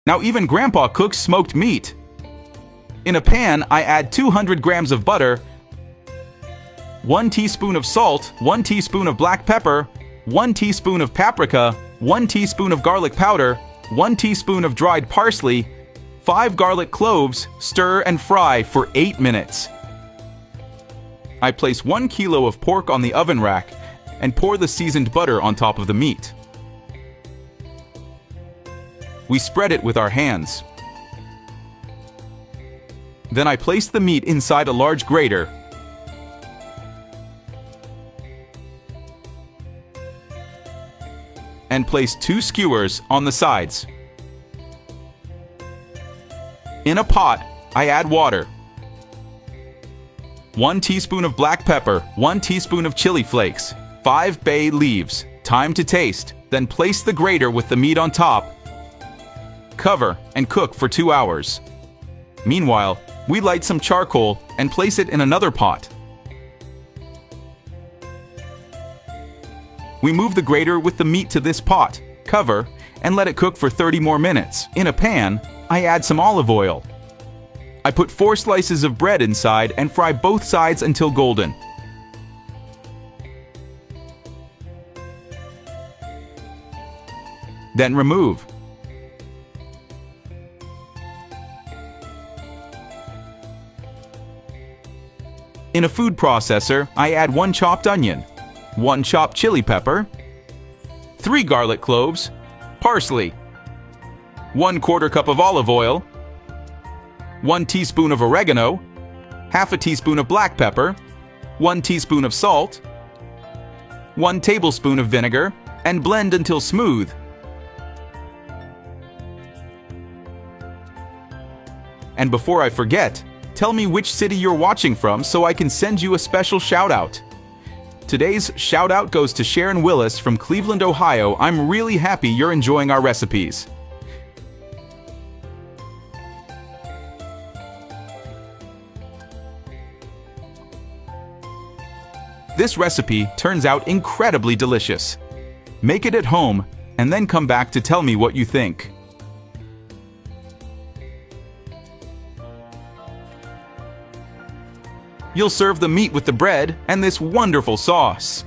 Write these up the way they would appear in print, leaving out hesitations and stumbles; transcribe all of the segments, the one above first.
Now even Grandpa cooks smoked meat. In a pan, I add 200 grams of butter, 1 teaspoon of salt, 1 teaspoon of black pepper, 1 teaspoon of paprika, 1 teaspoon of garlic powder, 1 teaspoon of dried parsley, 5 garlic cloves, stir and fry for 8 minutes. I place 1 kilo of pork on the oven rack and pour the seasoned butter on top of the meat. We spread it with our hands. Then I place the meat inside a large grater and place 2 skewers on the sides. In a pot, I add water, 1 teaspoon of black pepper, 1 teaspoon of chili flakes, 5 bay leaves, thyme to taste, then place the grater with the meat on top, cover, and cook for 2 hours. Meanwhile, we light some charcoal and place it in another pot. We move the grater with the meat to this pot, cover, and let it cook for 30 more minutes. In a pan, I add some olive oil. I put 4 slices of bread inside and fry both sides until golden. Then remove. In a food processor, I add 1 chopped onion, 1 chopped chili pepper, 3 garlic cloves, parsley, 1/4 cup of olive oil, 1 teaspoon of oregano, half a teaspoon of black pepper, 1 teaspoon of salt, 1 tablespoon of vinegar, and blend until smooth. And before I forget, tell me which city you're watching from so I can send you a special shout-out. Today's shout-out goes to Sharon Willis from Cleveland, Ohio. I'm really happy you're enjoying our recipes. This recipe turns out incredibly delicious. Make it at home and then come back to tell me what you think. You'll serve the meat with the bread and this wonderful sauce.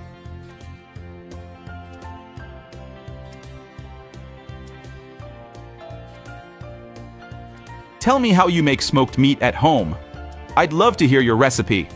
Tell me how you make smoked meat at home. I'd love to hear your recipe.